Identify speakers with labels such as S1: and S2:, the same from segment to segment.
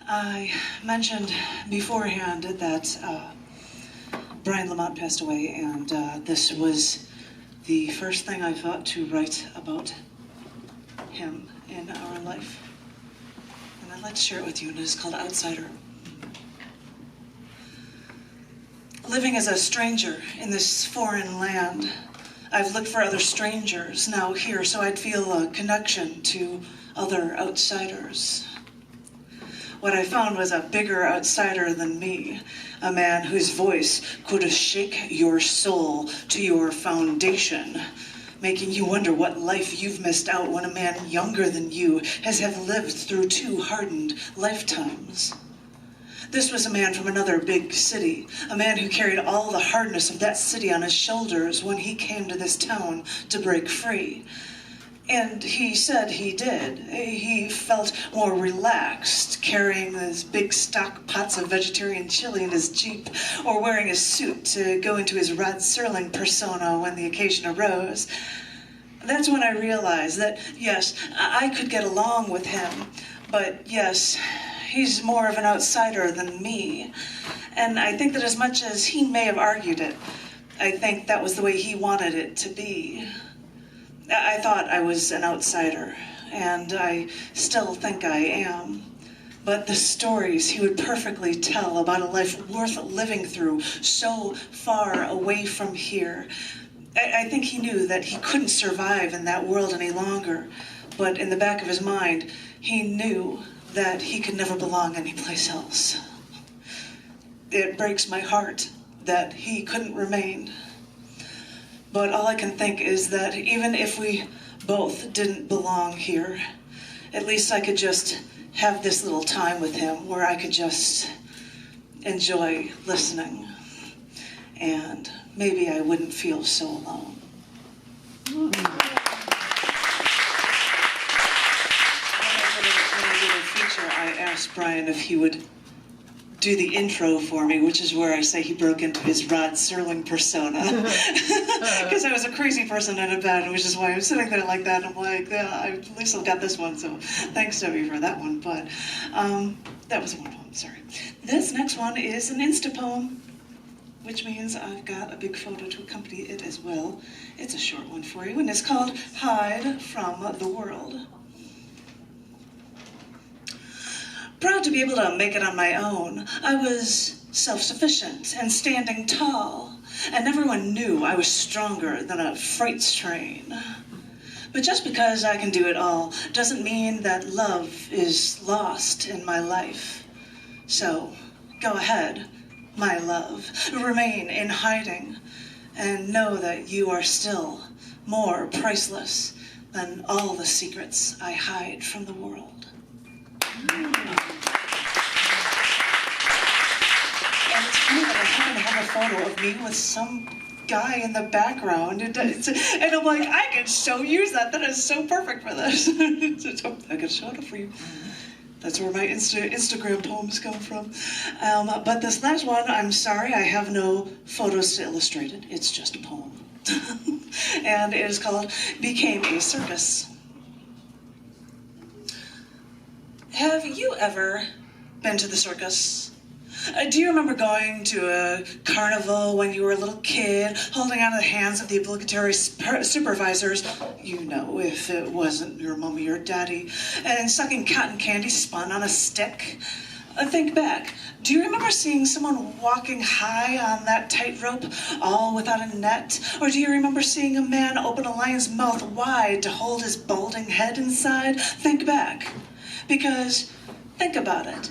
S1: I mentioned beforehand that Brian Lamont passed away, and this was the first thing I thought to write about him in our life. And I'd like to share it with you, and it is called Outsider. Living as a stranger in this foreign land, I've looked for other strangers now here so I'd feel a connection to other outsiders. What I found was a bigger outsider than me, a man whose voice could shake your soul to your foundation, making you wonder what life you've missed out when a man younger than you has lived through 2 hardened lifetimes. This was a man from another big city, a man who carried all the hardness of that city on his shoulders when he came to this town to break free. And he said he did. He felt more relaxed carrying his big stock pots of vegetarian chili in his Jeep, or wearing a suit to go into his Rod Serling persona when the occasion arose. That's when I realized that, yes, I could get along with him, but yes, he's more of an outsider than me. And I think that as much as he may have argued it, I think that was the way he wanted it to be. I thought I was an outsider, and I still think I am. But the stories he would perfectly tell about a life worth living through so far away from here, I think he knew that he couldn't survive in that world any longer. But in the back of his mind, he knew that he could never belong anyplace else. It breaks my heart that he couldn't remain. But all I can think is that even if we both didn't belong here, at least I could just have this little time with him where I could just enjoy listening. And maybe I wouldn't feel so alone. When I did a feature, I asked Brian if he would do the intro for me, which is where I say he broke into his Rod Serling persona. Because I was a crazy person in a bed, which is why I'm sitting there like that. I'm like, yeah, at least I've got this one, so thanks, Debbie, for that one. But that was one poem, sorry. This next one is an Insta poem, which means I've got a big photo to accompany it as well. It's a short one for you, and it's called Hide from the World. Proud to be able to make it on my own, I was self-sufficient and standing tall, and everyone knew I was stronger than a freight train. But just because I can do it all doesn't mean that love is lost in my life. So, go ahead, my love, remain in hiding, and know that you are still more priceless than all the secrets I hide from the world. And it's funny that I happen to have a photo of me with some guy in the background, and I'm like, I can so use that. That is so perfect for this. So I can show it up for you. That's where my Instagram poems come from. But this last one, I'm sorry, I have no photos to illustrate it. It's just a poem. And it is called Became a Circus. Have you ever been to the circus? Do you remember going to a carnival when you were a little kid, holding on to the hands of the obligatory supervisors, you know, if it wasn't your mommy or daddy, and sucking cotton candy spun on a stick? Think back. Do you remember seeing someone walking high on that tightrope, all without a net? Or do you remember seeing a man open a lion's mouth wide to hold his balding head inside? Think back. Because, think about it.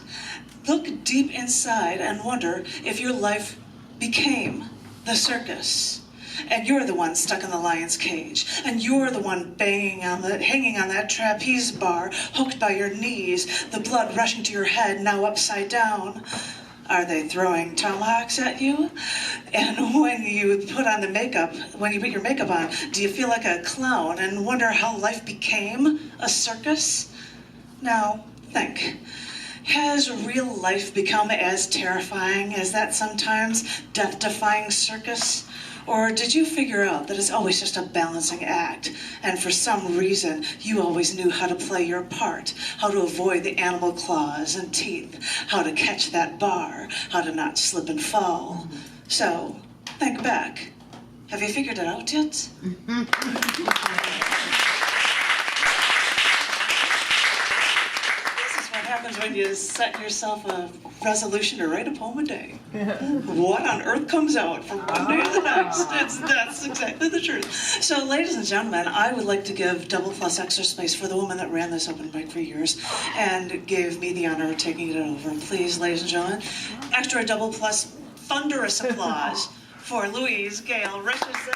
S1: Look deep inside and wonder if your life became the circus. And you're the one stuck in the lion's cage. And you're the one hanging on that trapeze bar, hooked by your knees, the blood rushing to your head, now upside down. Are they throwing tomahawks at you? And when you put on the makeup, when you put your makeup on, do you feel like a clown and wonder how life became a circus? Now, think. Has real life become as terrifying as that sometimes death-defying circus? Or did you figure out that it's always just a balancing act, and for some reason you always knew how to play your part, how to avoid the animal claws and teeth, how to catch that bar, how to not slip and fall? So, think back. Have you figured it out yet? This is what happens when you set yourself a resolution to write a poem a day. What on earth comes out from one day to the next? That's exactly the truth. So, ladies and gentlemen, I would like to give double plus extra space for the woman that ran this open mic for years and gave me the honor of taking it over. Please, ladies and gentlemen, extra double plus thunderous applause for Louise Gale Richardson.